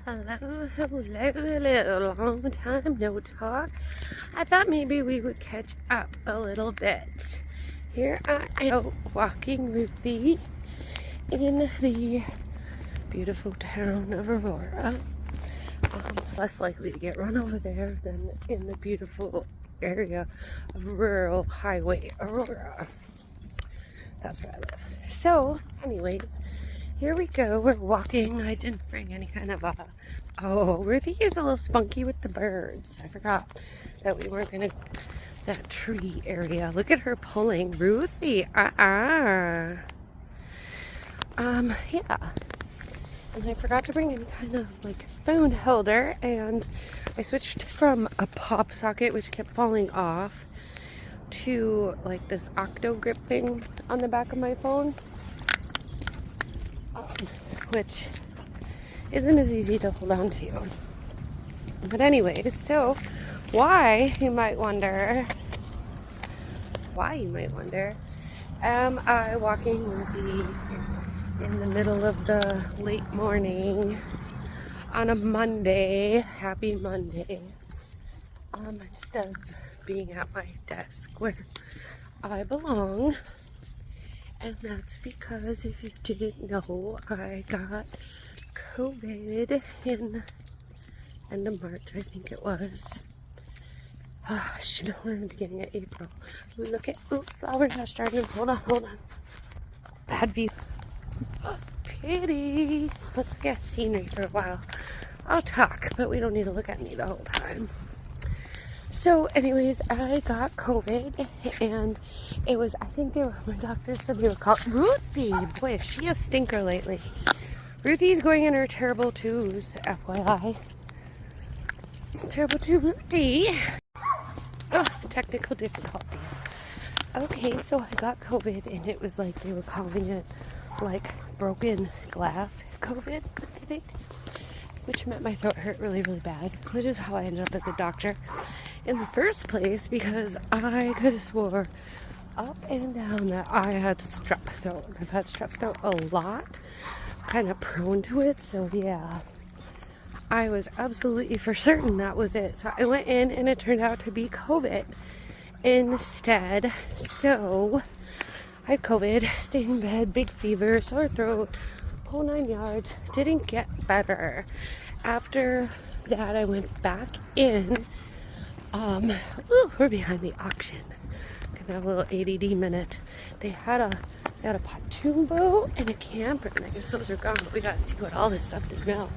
Hello, hello, long time no talk. I thought maybe we would catch up a little bit. Here I am walking Ruthie in the beautiful town of Aurora. Less likely to get run over there than in the beautiful area of rural highway Aurora. That's where I live. So, anyways, here we go. We're walking. I didn't bring any kind of Oh, Ruthie is a little spunky with the birds. I forgot that we weren't going to that tree area. Look at her pulling. Ruthie, yeah. And I forgot to bring any kind of like phone holder, and I switched from a pop socket, which kept falling off, to like this octo grip thing on the back of my phone, which isn't as easy to hold on to. But anyways, so why you might wonder, am I walking Lizzie in the middle of the late morning on a Monday, happy Monday, instead of being at my desk where I belong? And that's because, if you didn't know, I got COVID in end of March, I think it was. We're in the beginning of April. Flowers are starting. Hold on. Bad view. Pretty. Let's look at scenery for a while. I'll talk, but we don't need to look at me the whole time. So anyways, I got COVID, and it was, I think my doctor said they were called Ruthie. Boy, is she a stinker lately. Ruthie's going in her terrible twos, FYI. Terrible two Ruthie. Oh, technical difficulties. Okay, so I got COVID, and it was like, they were calling it like broken glass COVID, I think, which meant my throat hurt really, really bad, which is how I ended up at the doctor in the first place, because I could have swore up and down that I had strep throat. I've had strep throat a lot, kind of prone to it, so yeah, I was absolutely for certain that was it. So I went in, and it turned out to be COVID instead. So I had COVID, stayed in bed, big fever, sore throat, whole 9 yards. Didn't get better. After that, I went back in. We're behind the auction. Gonna have a little ADD minute. They had a pontoon boat and a camper, and I guess those are gone, but we gotta see what all this stuff is now.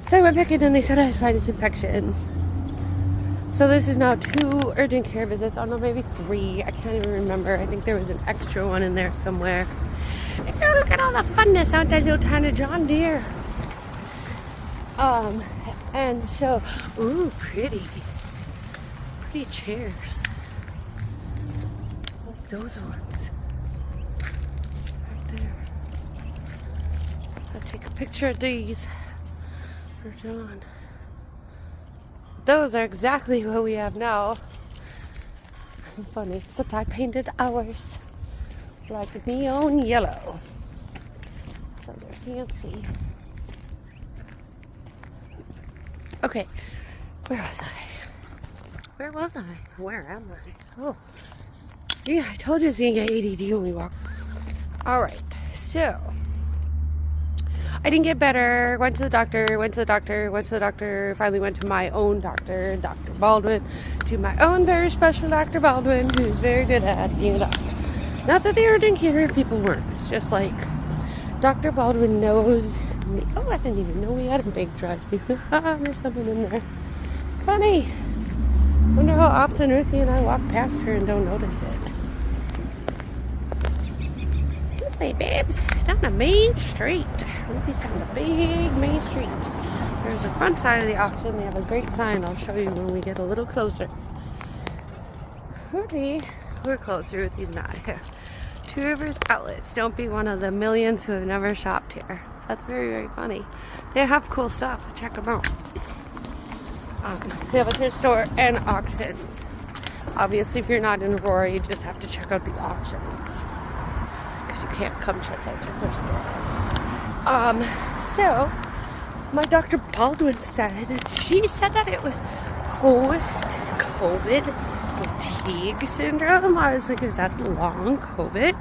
So I went back in, and they said I had sinus infection. So this is now 2 urgent care visits. I don't know, maybe 3. I can't even remember. I think there was an extra one in there somewhere. And look at all the funness out that little tiny John Deere. And so, ooh, pretty chairs. Like those ones. Right there. I'll take a picture of these for John. Those are exactly what we have now. Funny, except I painted ours like neon yellow. So they're fancy. Okay, where am I? Oh, see, I told you it's gonna get ADD when we walk. Alright, so I didn't get better, went to the doctor, finally went to my own doctor, Dr. Baldwin, to my own very special Dr. Baldwin, who's very good at being a doctor. Not that the urgent care people weren't, it's just like Dr. Baldwin knows me. Oh, I didn't even know we had a big drive-thru. There's someone in there. Funny. Wonder how often Ruthie and I walk past her and don't notice it. Say, babes, down the main street. Ruthie's on the big main street. There's the front side of the auction. They have a great sign. I'll show you when we get a little closer. Ruthie, we're closer. Ruthie's not here. Two Rivers Outlets. Don't be one of the millions who have never shopped here. That's very, very funny. They have cool stuff. Check them out. They have a thrift store and auctions. Obviously, if you're not in Aurora, you just have to check out the auctions. You can't come check out the thrift store. So my Dr. Baldwin said, she said that it was post-COVID fatigue syndrome. I was like, is that long COVID?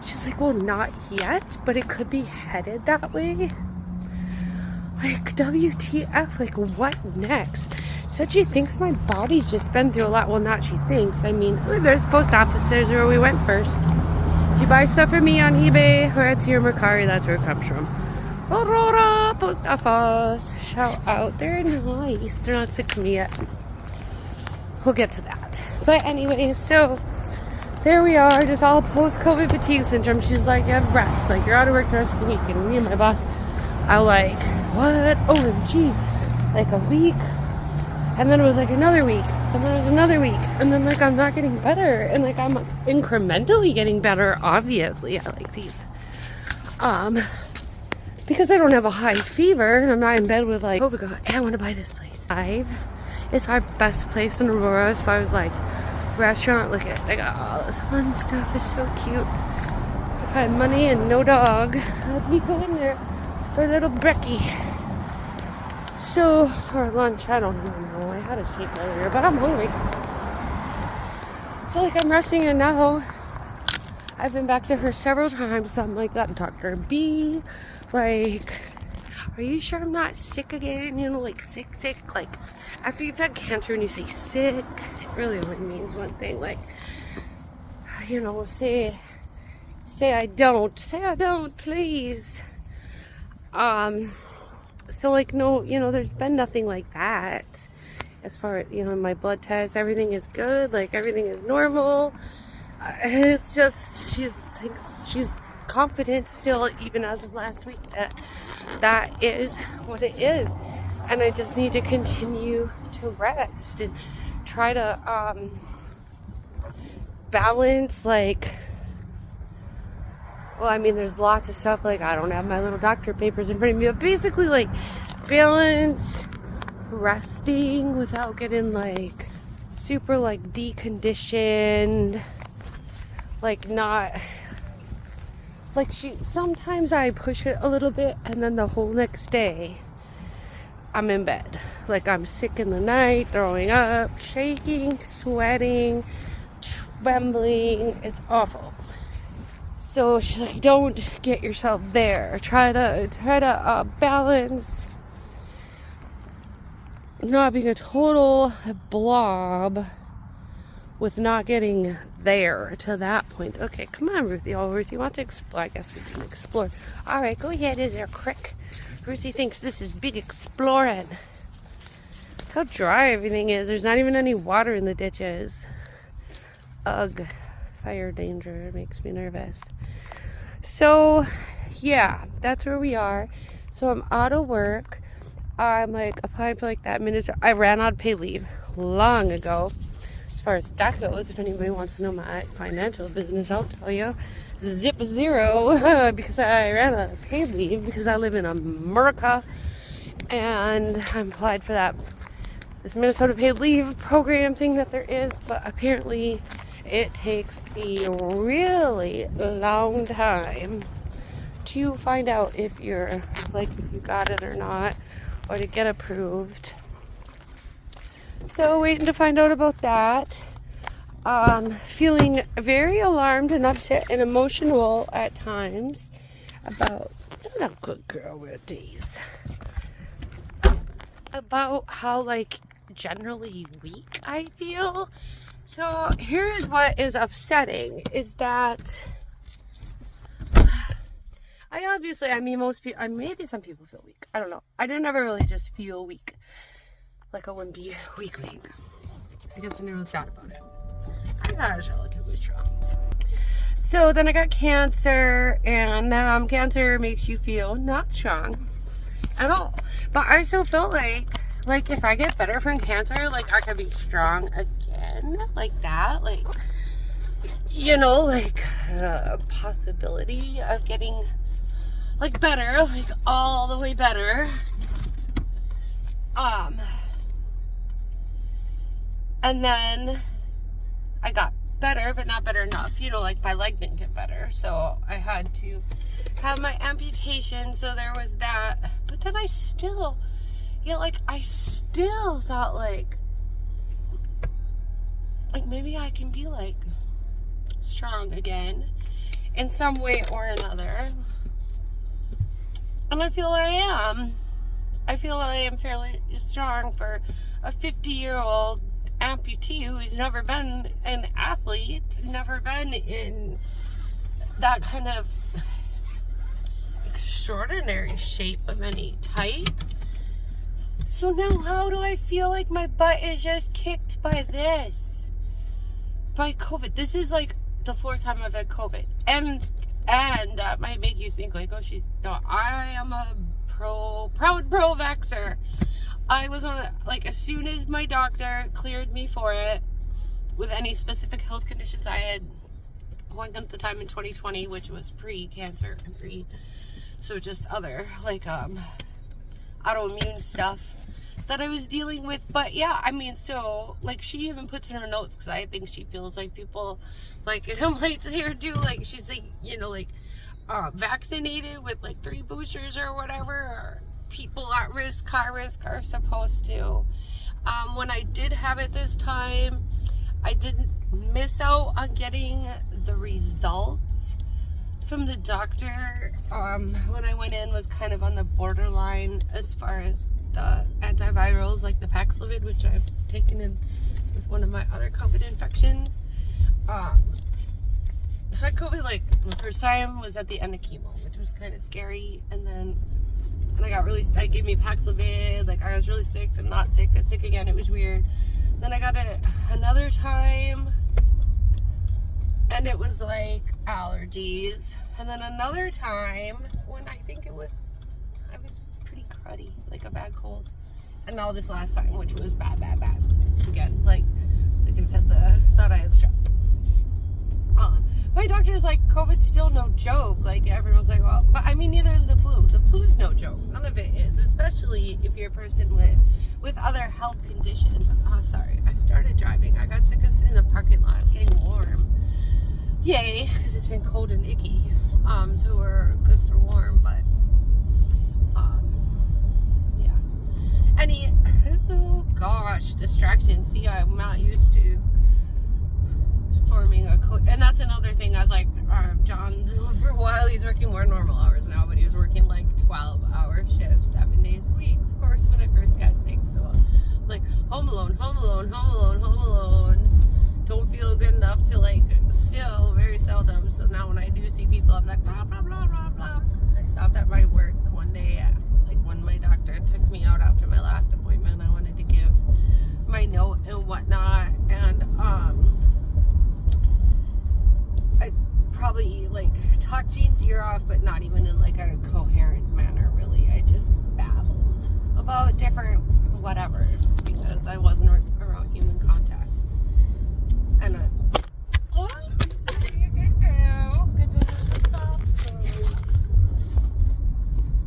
She's like, well, not yet, but it could be headed that way. Like, WTF, like, what next? Said she thinks my body's just been through a lot. Well, not she thinks. I mean, there's post offices where we went first. If you buy stuff from me on eBay or Etsy or Mercari, that's where it comes from. Aurora post office. Shout out. They're nice. They're not sick to me yet. We'll get to that. But anyway, so there we are, just all post-COVID fatigue syndrome. She's like, you have rest. Like, you're out of work the rest of the week. And me and my boss are like, what? OMG. Like a week. And then it was like another week. And then it was another week. And then like I'm not getting better. And like I'm incrementally getting better, obviously. I like these. Because I don't have a high fever and I'm not in bed with like, oh my god, I want to buy this place. It's our best place in Aurora as far as like restaurant. Look at, they got all this fun stuff. It's so cute. If I had money and no dog, I'd be going there for little Brecky. So, or lunch, I don't even know. I had a shake earlier, but I'm hungry. So, like, I'm resting, and now I've been back to her several times. So I'm like, got Dr. B. Like, are you sure I'm not sick again? You know, like, sick. Like, after you've had cancer and you say sick, it really only means one thing. Like, you know, say I don't. Say I don't, please. So like, no, you know, there's been nothing like that as far as, you know, my blood test, everything is good, like everything is normal. It's just, she thinks she's confident still, even as of last week, that is what it is. And I just need to continue to rest and try to balance, like, well, I mean, there's lots of stuff, like, I don't have my little doctor papers in front of me, but basically, like, balance resting without getting, like, super, like, deconditioned, like, not, like, sometimes I push it a little bit, and then the whole next day, I'm in bed. Like, I'm sick in the night, throwing up, shaking, sweating, trembling, it's awful. So she's like, don't get yourself there. Try to balance not being a total blob with not getting there to that point. Okay, come on, Ruthie. Oh, Ruthie wants to explore. I guess we can explore. All right, go ahead. Is there a crick? Ruthie thinks this is big exploring. Look how dry everything is. There's not even any water in the ditches. Ugh. Fire danger. It makes me nervous. So, yeah, that's where we are. So I'm out of work. I'm like applying for like that minister. I ran out of paid leave long ago. As far as that goes, if anybody wants to know my financial business, I'll tell you. Zip zero because I ran out of paid leave because I live in America and I applied for this Minnesota paid leave program thing that there is, but apparently it takes a really long time to find out if you're, like, if you got it or not, or to get approved. So waiting to find out about that. Feeling very alarmed and upset and emotional at times about, I'm a good girl with these, about how, like, generally weak I feel. So here's what is upsetting is that I mean most people, maybe some people feel weak. I don't know. I didn't ever really just feel weak. Like I wouldn't be weakling. I guess I never thought about it. I thought I was relatively strong. So then I got cancer, and cancer makes you feel not strong at all. But I still felt like if I get better from cancer, like I could be strong again, like that, like, you know, like a possibility of getting like better, like all the way better. And then I got better, but not better enough, you know, like my leg didn't get better, so I had to have my amputation. So there was that, but then I still, I still thought, like maybe I can be, like, strong again in some way or another. And I feel I am. I feel I am fairly strong for a 50-year-old amputee who's never been an athlete, never been in that kind of extraordinary shape of any type. So now how do I feel like my butt is just kicked by this? By COVID. This is like the 4th time I've had COVID. And that might make you think like, I am a proud pro-vaxxer. I was on as soon as my doctor cleared me for it with any specific health conditions I had going at the time in 2020, which was pre-cancer and so just other autoimmune stuff that I was dealing with. But yeah, I mean, so she even puts in her notes, because I think she feels like people might hear do she's vaccinated with 3 boosters or whatever, or people at risk, high risk, are supposed to. When I did have it this time, I didn't miss out on getting the results from the doctor. When I went in was kind of on the borderline as far as the antivirals, like the Paxlovid, which I've taken in with one of my other COVID infections. So I COVID the first time was at the end of chemo, which was kind of scary, and then I gave me Paxlovid, I was really sick, then not sick, then sick again, it was weird. Then I got it another time, and it was allergies, and then another time when I was pretty cruddy, a bad cold, and now this last time, which was bad again, like I said, thought I had strep. My doctor's COVID's still no joke. Everyone's well, but I mean, neither is the flu. The flu's no joke. None of it is, especially if you're a person with other health conditions. Oh, sorry. I started driving. I got sick of sitting in the parking lot. It's getting warm. Yay, because it's been cold and icky. So we're good for warm, but yeah. Oh gosh, distraction. See, I'm not used to forming a and that's another thing. I was John, for a while he's working more normal hours now, but he was working 12-hour shifts 7 days a week, of course, when I first got sick. So I'm home alone, don't feel good enough to still very seldom. So now when I do see people, I'm blah blah blah blah blah. I stopped at my work one day, when my doctor took me out after my last appointment. I wanted to give my note and whatnot, and I probably talked Jean's ear off, but not even in a coherent manner, really. I just babbled about different whatevers because I wasn't around human contact. And there you go. Good to stop.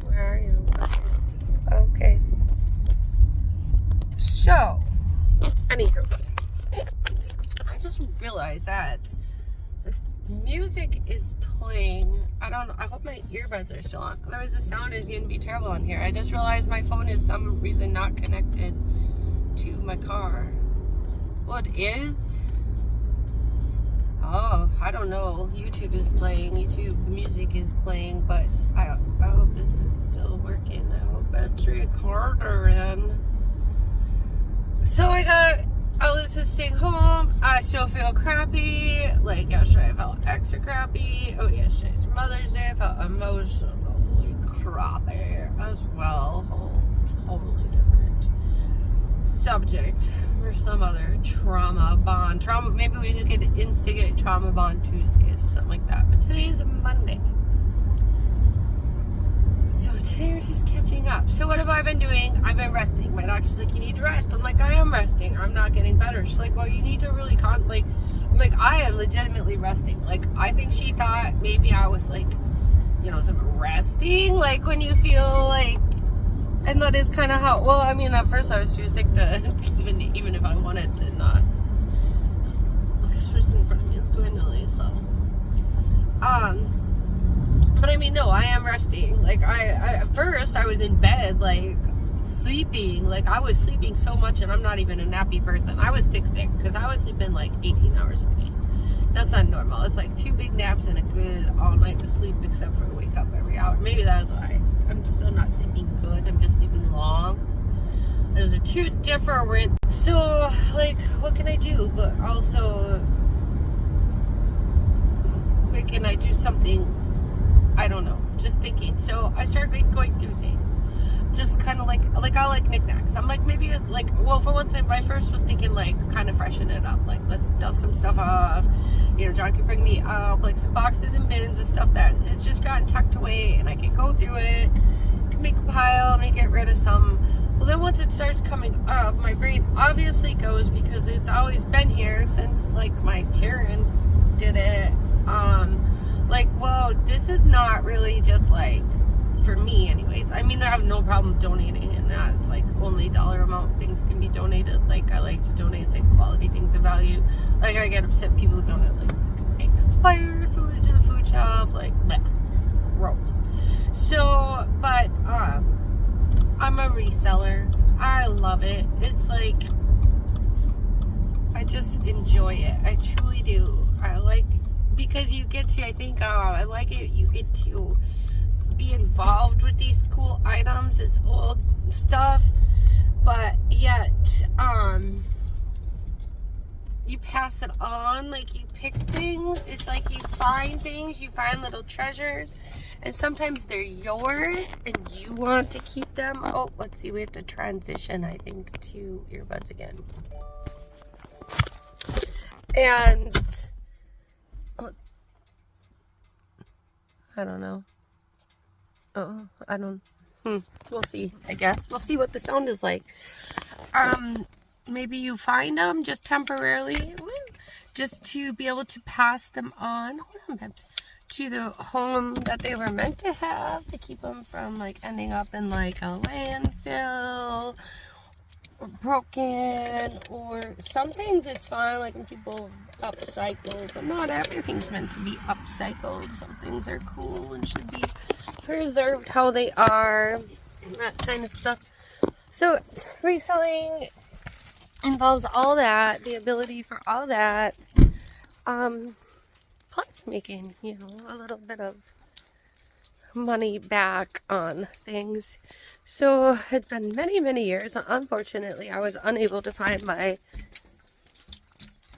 Where are you? Okay. So, anywho, I just realized that music is playing. I hope my earbuds are still on. Otherwise the sound is going to be terrible on here. I just realized my phone is some reason not connected to my car. What is? Oh, I don't know. YouTube is playing. YouTube music is playing, but I hope this is still working. I hope that's recorder in. So I was just staying home. I still feel crappy. Yesterday I felt extra crappy. Oh, yesterday's Mother's Day. I felt emotionally crappy as well. Whole totally different subject for some other trauma bond. Maybe we could instigate trauma bond Tuesdays or something like that. But today's Monday. So today we're just catching up. So what have I been doing? I've been resting. My doctor's you need to rest. I'm I am resting. I'm not getting better. She's well, you need to really I'm I am legitimately resting. I think she thought maybe I was resting, when you feel and that is kind of how, well, I mean, at first I was too sick to even if I wanted to not. This person in front of me is going really slow. But I mean, no, I am resting. Like, I at first, I was in bed, like, sleeping. Like, I was sleeping so much, and I'm not even a nappy person. I was sick because I was sleeping, like, 18 hours a day. That's not normal. It's like 2 big naps and a good all night of sleep, except for wake up every hour. Maybe that's why. I'm still not sleeping good. I'm just sleeping long. Those are 2 different. So, like, what can I do? But also, like, can I do something? I don't know. Just thinking. So I started going through things. Just kind of like I like knickknacks. I'm like, maybe it's like, well, for one thing, my first was thinking like kind of freshen it up. Like, let's dust some stuff off. You know, John can bring me up like some boxes and bins and stuff that has just gotten tucked away, and I can go through it, can make a pile, and get rid of some. Well, then once it starts coming up, my brain obviously goes, because it's always been here since like my parents did it. Like, well, this is not really just like for me anyways. I mean, I have no problem donating, and that it's like only dollar amount things can be donated. Like, I like to donate like quality things of value. Like, I get upset people who donate like expired food to the food shelf, like bleh, gross. So, but I'm a reseller. I love it. It's like, I just enjoy it. I truly do. I like, because you get to, I think, I like it, you get to be involved with these cool items. It's old stuff, but yet, you pass it on, like, you pick things. It's like you find things, you find little treasures, and sometimes they're yours, and you want to keep them. Oh, let's see, we have to transition, I think, to earbuds again. And I don't know. Oh, I don't. We'll see, I guess. We'll see what the sound is like. Maybe you find them just temporarily, just to be able to pass them on. Hold on, to the home that they were meant to have, to keep them from like ending up in like a landfill or broken, or some things it's fine, like when people upcycle, but not everything's meant to be upcycled. Some things are cool and should be preserved how they are, that kind of stuff. So reselling involves all that, the ability for all that, plus making, you know, a little bit of money back on things. So it's been many years. Unfortunately, I was unable to find my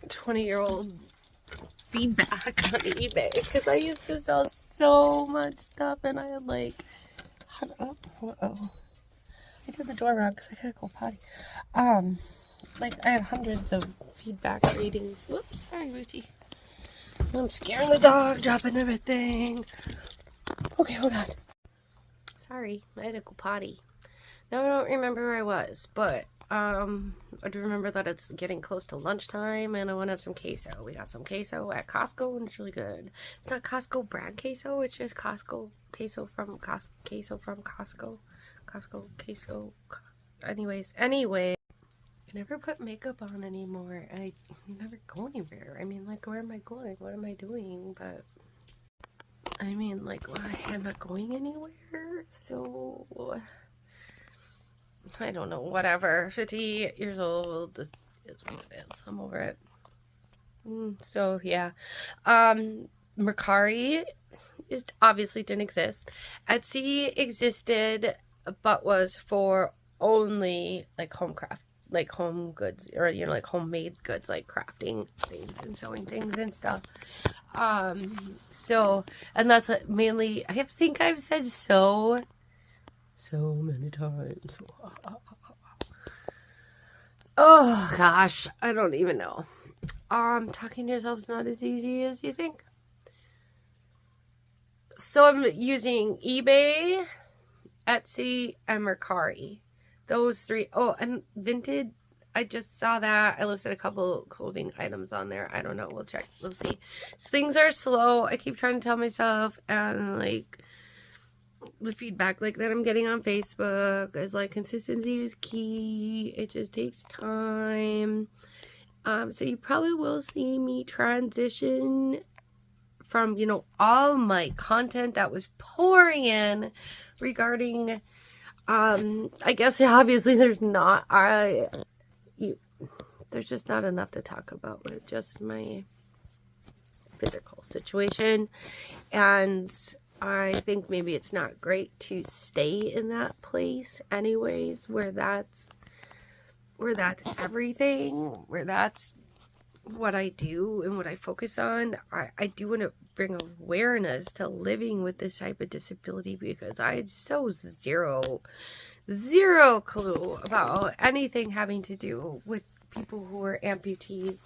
20-year-old feedback on eBay, because I used to sell so much stuff, and I had like, I did the door wrong because I gotta go potty. Like, I had hundreds of feedback ratings. Whoops, sorry, Ruchi. I'm scaring the dog, dropping everything. Okay, hold on. Sorry, I had to go potty. Now I don't remember where I was, but I do remember that it's getting close to lunchtime, and I want to have some queso. We got some queso at Costco, and it's really good. It's not Costco brand queso, it's just Costco queso from Costco. Costco queso. Anyway. I never put makeup on anymore. I never go anywhere. I mean, like, where am I going? What am I doing? But I mean, like, I'm not going anywhere, so I don't know, whatever. 50 years old, this is what it is. I'm over it. So, yeah. Mercari obviously didn't exist. Etsy existed, but was for only, like, home goods, or, you know, like, homemade goods, like crafting things and sewing things and stuff. So, and that's mainly, I think I've said so many times. Oh gosh, I don't even know. Talking to yourself is not as easy as you think. So I'm using eBay, Etsy, and Mercari. Those 3. Oh, and Vinted, I just saw that. I listed a couple clothing items on there. I don't know. We'll check. We'll see. So things are slow. I keep trying to tell myself, and like the feedback like that I'm getting on Facebook is like, consistency is key. It just takes time. So you probably will see me transition from, you know, all my content that was pouring in regarding, I guess obviously there's just not enough to talk about with just my physical situation. And I think maybe it's not great to stay in that place anyways, where that's everything, where that's what I do and what I focus on. I do want to bring awareness to living with this type of disability, because I had so zero clue about anything having to do with people who are amputees.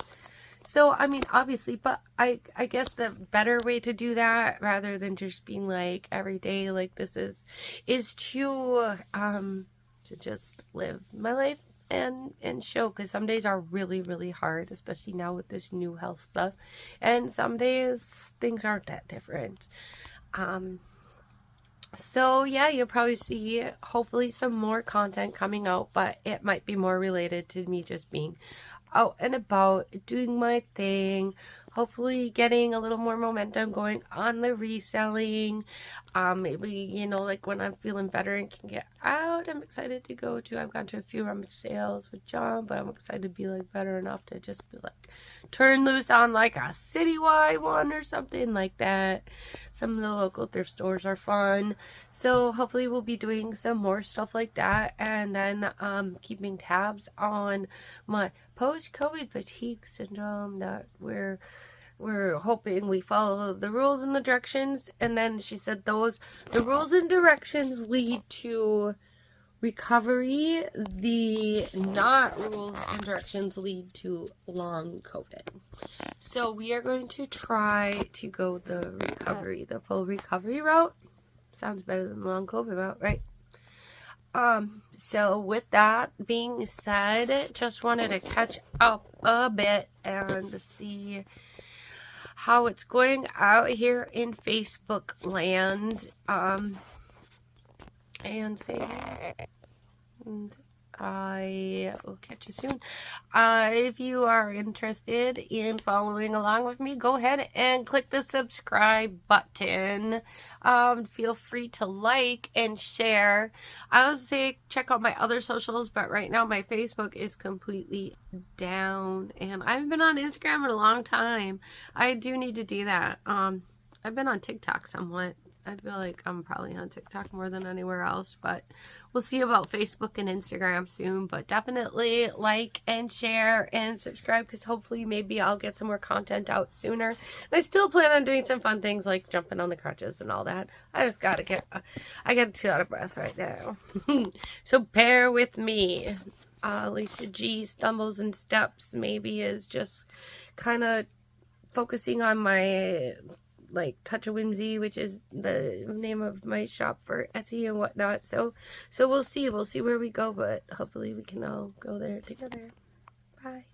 So, I mean, obviously, but I guess the better way to do that, rather than just being like every day like this is to just live my life and show, because some days are really hard, especially now with this new health stuff, and some days things aren't that different. So yeah, you'll probably see hopefully some more content coming out, but it might be more related to me just being out and about, doing my thing, hopefully getting a little more momentum going on the reselling. Maybe, you know, like when I'm feeling better and can get out, I'm excited to go to, I've gone to a few rummage sales with John, but I'm excited to be like better enough to just be like turn loose on like a citywide one or something like that. Some of the local thrift stores are fun, so hopefully we'll be doing some more stuff like that. And then keeping tabs on my post-COVID fatigue syndrome, that we're hoping we follow the rules and the directions. And then she said the rules and directions lead to recovery. The not rules and directions lead to long COVID. So we are going to try to go the full recovery route. Sounds better than the long COVID route, right? So with that being said, just wanted to catch up a bit and see how it's going out here in Facebook land, and say, and I will catch you soon. If you are interested in following along with me, go ahead and click the subscribe button. Feel free to like and share. I would say check out my other socials, but right now my Facebook is completely down, and I haven't been on Instagram in a long time. I do need to do that. I've been on TikTok somewhat. I feel like I'm probably on TikTok more than anywhere else, but we'll see about Facebook and Instagram soon. But definitely like and share and subscribe, because hopefully maybe I'll get some more content out sooner. And I still plan on doing some fun things like jumping on the crutches and all that. I just gotta I get too out of breath right now. So bear with me. Lisa G Stumbles and Steps maybe is just kind of focusing on my like Touch of Whimsy, which is the name of my shop for Etsy and whatnot. So we'll see where we go, but hopefully we can all go there together. Bye.